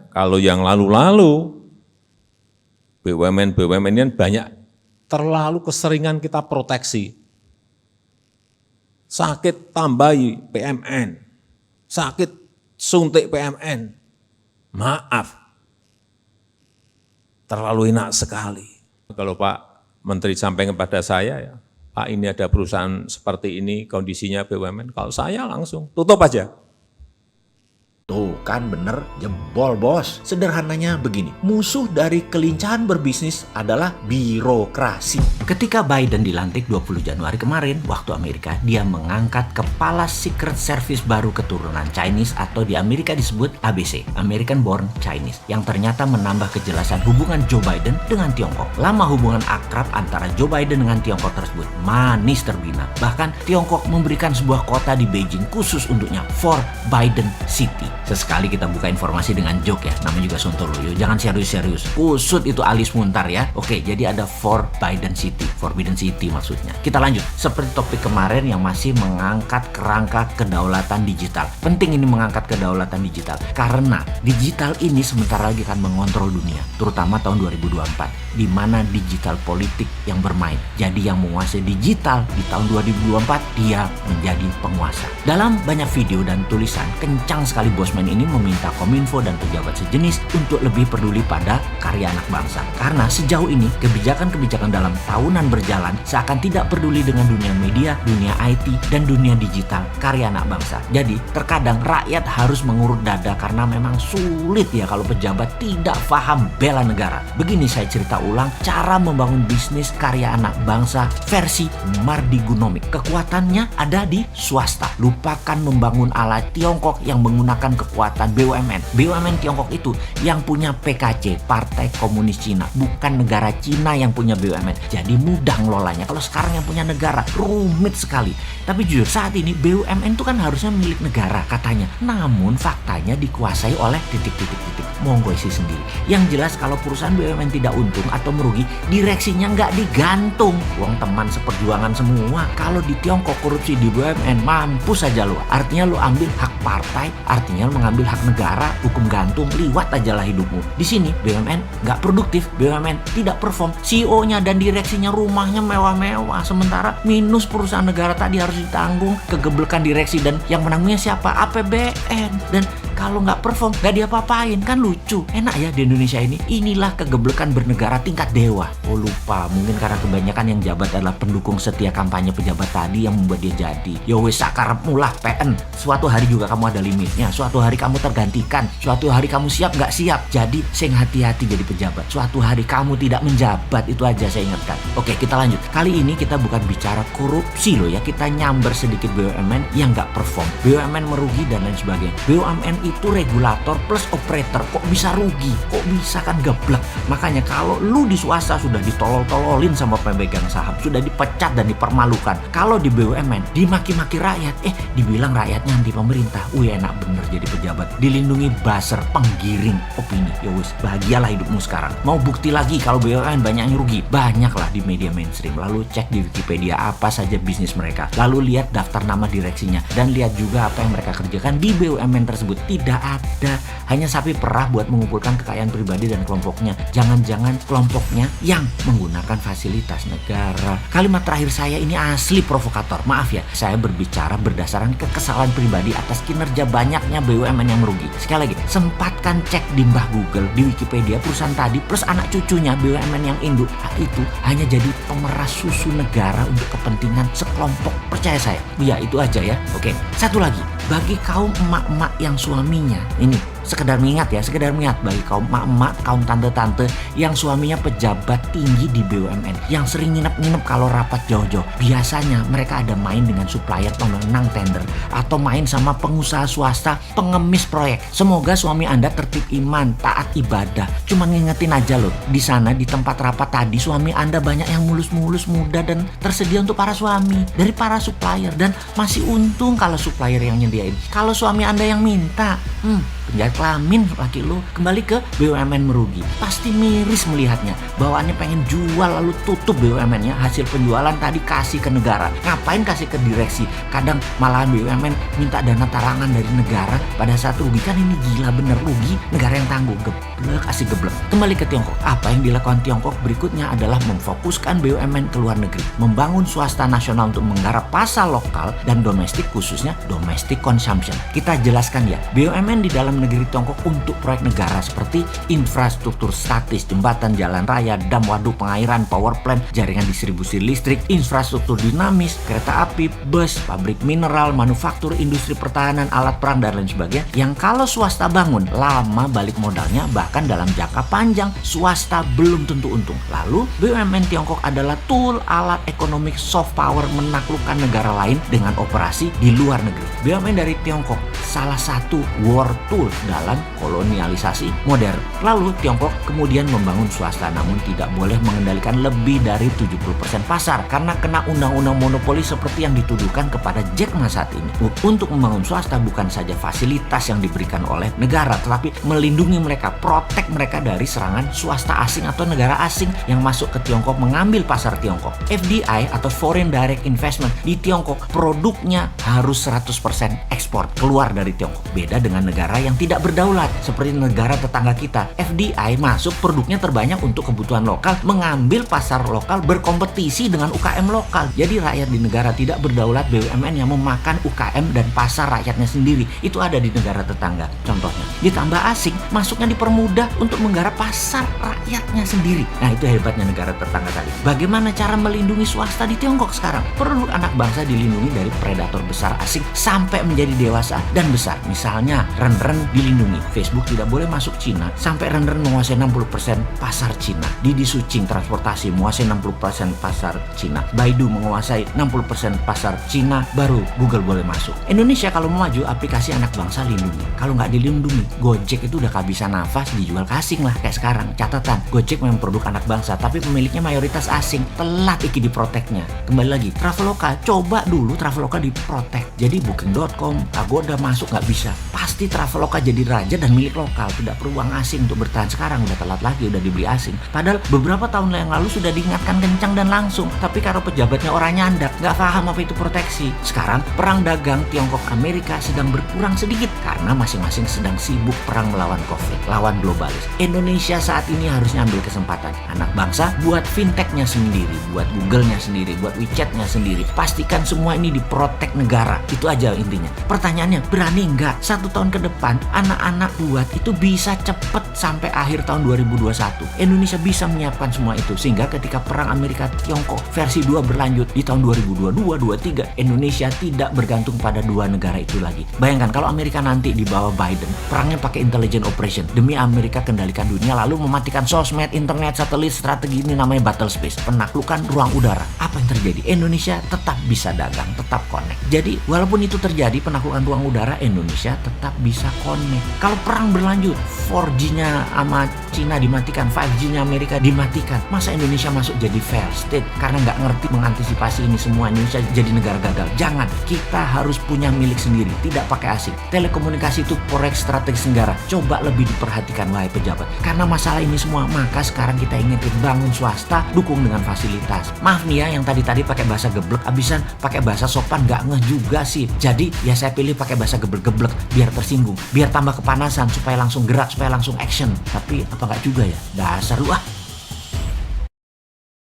Kalau yang lalu-lalu, BUMN ini banyak terlalu keseringan kita proteksi. Sakit tambahi PMN, sakit suntik PMN. Maaf, terlalu enak sekali. Kalau Pak Menteri sampaikan kepada saya, ya, Pak ini ada perusahaan seperti ini, kondisinya BUMN, kalau saya langsung tutup aja. Tuh kan bener, jebol bos. Sederhananya begini, musuh dari kelincahan berbisnis adalah birokrasi. Ketika Biden dilantik 20 Januari kemarin, waktu Amerika, dia mengangkat kepala Secret Service baru keturunan Chinese atau di Amerika disebut ABC, American Born Chinese, yang ternyata menambah kejelasan hubungan Joe Biden dengan Tiongkok. Lama hubungan akrab antara Joe Biden dengan Tiongkok tersebut manis terbina. Bahkan Tiongkok memberikan sebuah kota di Beijing khusus untuknya, for Biden City. Sesekali kita buka informasi dengan joke ya, namanya juga Sontoloyo, jangan serius-serius. Kusut itu alis muntar ya. Oke, jadi ada for Biden City, Forbidden City maksudnya. Kita lanjut, seperti topik kemarin yang masih mengangkat kerangka kedaulatan digital. Penting ini mengangkat kedaulatan digital, karena digital ini sebentar lagi akan mengontrol dunia, terutama tahun 2024, di mana digital politik yang bermain. Jadi yang menguasai digital di tahun 2024, dia menjadi penguasa. Dalam banyak video dan tulisan, kencang sekali Bosman ini meminta Kominfo dan pejabat sejenis untuk lebih peduli pada karya anak bangsa. Karena sejauh ini kebijakan-kebijakan dalam tahunan berjalan seakan tidak peduli dengan dunia media, dunia IT, dan dunia digital karya anak bangsa. Jadi terkadang rakyat harus mengurut dada karena memang sulit ya kalau pejabat tidak paham bela negara. Begini saya cerita ulang cara membangun bisnis karya anak bangsa versi Mardigonomic. Kekuatannya ada di swasta. Lupakan membangun ala Tiongkok yang menggunakan kekuatan BUMN. BUMN Tiongkok itu yang punya PKC, Partai Komunis Cina, bukan negara Cina yang punya BUMN. Jadi mudah ngelolanya. Kalau sekarang yang punya negara rumit sekali. Tapi jujur saat ini BUMN itu kan harusnya milik negara katanya. Namun faktanya dikuasai oleh titik-titik-titik. Monggo isi sendiri. Yang jelas kalau perusahaan BUMN tidak untung atau merugi, direksinya nggak digantung. Uang teman seperjuangan semua. Kalau di Tiongkok korupsi di BUMN mampus saja lo. Artinya lo ambil hak partai, artinya mengambil hak negara, hukum gantung, liwat aja lah hidupmu. Di sini BUMN nggak produktif, BUMN tidak perform, CEO-nya dan direksinya rumahnya mewah-mewah, sementara minus perusahaan negara tadi harus ditanggung, kegeblekan direksi dan yang menanggungnya siapa? APBN. Dan kalau nggak perform, nggak diapa-apain, kan lucu. Enak ya di Indonesia ini. Inilah kegeblekan bernegara tingkat dewa. Oh lupa, mungkin karena kebanyakan yang jabat adalah pendukung setia kampanye pejabat tadi yang membuat dia jadi. Yo wes sakarepmu lah PN. Suatu hari juga kamu ada limitnya. Suatu hari kamu tergantikan. Suatu hari kamu siap nggak siap. Jadi sing hati-hati jadi pejabat. Suatu hari kamu tidak menjabat, itu aja saya ingatkan. Oke, kita lanjut. Kali ini kita bukan bicara korupsi loh ya. Kita nyamber sedikit BUMN yang nggak perform. BUMN merugi dan lain sebagainya. BUMN itu regulator plus operator. Kok bisa rugi? Kok bisa kan geblek? Makanya kalau lu di swasta sudah ditolol-tololin sama pemegang saham, sudah dipecat dan dipermalukan. Kalau di BUMN dimaki-maki rakyat, dibilang rakyatnya anti pemerintah. Enak bener jadi pejabat. Dilindungi buzzer, penggiring opini. Ya wis, bahagialah hidupmu sekarang. Mau bukti lagi kalau BUMN banyak yang rugi? Banyaklah di media mainstream. Lalu cek di Wikipedia apa saja bisnis mereka. Lalu lihat daftar nama direksinya dan lihat juga apa yang mereka kerjakan di BUMN tersebut. Tidak ada, hanya sapi perah buat mengumpulkan kekayaan pribadi dan kelompoknya. Jangan-jangan kelompoknya yang menggunakan fasilitas negara. Kalimat terakhir saya ini asli provokator. Maaf ya, saya berbicara berdasarkan kekesalan pribadi atas kinerja banyaknya BUMN yang merugi. Sekali lagi, sempatkan cek di mbah Google, di Wikipedia perusahaan tadi plus anak cucunya BUMN yang induk itu hanya jadi pemeras susu negara untuk kepentingan sekelompok. Percaya saya. Ya itu aja ya. Oke, satu lagi. Bagi kaum emak-emak yang suaminya, ini sekedar mengingat bagi kaum emak-emak, kaum tante-tante yang suaminya pejabat tinggi di BUMN, yang sering nginep-nginep kalau rapat jauh-jauh. Biasanya mereka ada main dengan supplier pemenang tender atau main sama pengusaha swasta pengemis proyek. Semoga suami Anda tertib iman, taat ibadah. Cuma ngingetin aja loh, di sana di tempat rapat tadi suami Anda banyak yang mulus-mulus, muda dan tersedia untuk para suami dari para supplier, dan masih untung kalau supplier yang nyediain. Kalau suami Anda yang minta, penjahit kelamin laki lu. Kembali ke BUMN merugi. Pasti miris melihatnya. Bawaannya pengen jual lalu tutup BUMN-nya. Hasil penjualan tadi kasih ke negara. Ngapain kasih ke direksi? Kadang malahan BUMN minta dana talangan dari negara pada saat rugi. Kan ini gila bener, rugi negara yang tangguh. Geblek, asik geblek. Kembali ke Tiongkok. Apa yang dilakukan Tiongkok berikutnya adalah memfokuskan BUMN ke luar negeri, membangun swasta nasional untuk menggarap pasar lokal dan domestik, khususnya domestic consumption. Kita jelaskan ya, BUMN di dalam negeri Tiongkok untuk proyek negara seperti infrastruktur statis, jembatan, jalan raya, dam, waduk, pengairan, power plant, jaringan distribusi listrik, infrastruktur dinamis, kereta api, bus, pabrik mineral, manufaktur, industri pertahanan, alat perang, dan lain sebagainya, yang kalau swasta bangun, lama balik modalnya, bahkan dalam jangka panjang swasta belum tentu untung. Lalu BUMN Tiongkok adalah tool alat ekonomi soft power menaklukkan negara lain dengan operasi di luar negeri. BUMN dari Tiongkok salah satu war tool dalam kolonialisasi modern. Lalu Tiongkok kemudian membangun swasta, namun tidak boleh mengendalikan lebih dari 70% pasar karena kena undang-undang monopoli seperti yang dituduhkan kepada Jack Ma saat ini. Untuk membangun swasta bukan saja fasilitas yang diberikan oleh negara, tetapi melindungi mereka, protect mereka dari serangan swasta asing atau negara asing yang masuk ke Tiongkok mengambil pasar Tiongkok. FDI atau Foreign Direct Investment di Tiongkok produknya harus 100% ekspor keluar dari Tiongkok. Beda dengan negara yang tidak berdaulat seperti negara tetangga kita. FDI masuk produknya terbanyak untuk kebutuhan lokal, mengambil pasar lokal, berkompetisi dengan UKM lokal. Jadi rakyat di negara tidak berdaulat BUMN yang memakan UKM dan pasar rakyatnya sendiri. Itu ada di negara tetangga contohnya. Ditambah asing masuknya dipermudah untuk menggarap pasar rakyatnya sendiri. Nah, itu hebatnya negara tetangga tadi. Bagaimana cara melindungi swasta di Tiongkok sekarang? Perlu anak bangsa dilindungi dari predator besar asing sampai menjadi dewasa dan besar. Misalnya Renren dilindungi. Facebook tidak boleh masuk Cina sampai Renren menguasai 60% pasar Cina. Didi Sucing transportasi menguasai 60% pasar Cina. Baidu menguasai 60% pasar Cina, baru Google boleh masuk. Indonesia kalau mau maju, aplikasi anak bangsa lindungi. Kalau nggak dilindungi, Gojek itu udah kehabisan nafas, dijual ke asing lah kayak sekarang. Catatan, Gojek memang produk anak bangsa, tapi pemiliknya mayoritas asing. Telat iki diproteknya. Kembali lagi, Traveloka, coba dulu Traveloka diprotek. Jadi Booking.com, Agoda masuk nggak bisa. Pasti Traveloka jadi raja dan milik lokal, tidak perlu uang asing untuk bertahan. Sekarang udah telat lagi, udah dibeli asing. Padahal beberapa tahun yang lalu sudah diingatkan kencang dan langsung. Tapi karena pejabatnya orang nyandak, nggak paham apa itu proteksi. Sekarang perang dagang Tiongkok Amerika sedang berkurang sedikit karena masing-masing sedang sibuk perang melawan COVID, lawan globalis. Indonesia saat ini harusnya ambil kesempatan. Anak bangsa buat fintechnya sendiri, buat Google-nya sendiri, buat WeChat-nya sendiri. Pastikan semua ini diprotek negara. Itu aja intinya. Pertanyaannya, berani nggak 1 tahun ke depan anak-anak buat itu bisa cepet sampai akhir tahun 2021. Indonesia bisa menyiapkan semua itu sehingga ketika perang Amerika Tiongkok versi 2 berlanjut di tahun 2022-2023, Indonesia tidak bergantung pada dua negara itu lagi. Bayangkan kalau Amerika nanti di bawah Biden, perangnya pakai intelligent operation demi Amerika kendalikan dunia lalu mematikan sosmed, internet, satelit, strategi ini namanya battle space, penaklukan ruang udara. Apa yang terjadi? Indonesia tetap bisa dagang, tetap connect. Jadi walaupun itu terjadi penaklukan ruang udara, Indonesia tetap bisa connect. Kalau perang berlanjut, 4G-nya sama Cina dimatikan, 5G-nya Amerika dimatikan, masa Indonesia masuk jadi failed state karena nggak ngerti mengantisipasi ini semua? Indonesia jadi negara gagal. Jangan, kita harus punya milik sendiri, tidak pakai asing. Telekomunikasi itu proyek strategis negara. Coba lebih diperhatikan wahai pejabat. Karena masalah ini semua, maka sekarang kita ingetin bangun swasta, dukung dengan fasilitas. Maaf nih ya, yang tadi pakai bahasa geblek, abisan pakai bahasa sopan nggak ngeh juga sih. Jadi ya saya pilih pakai bahasa geblek-geblek biar tersinggung, biar tambah kepanasan, supaya langsung gerak, supaya langsung action. Tapi apa nggak juga ya? Dasar lu ah.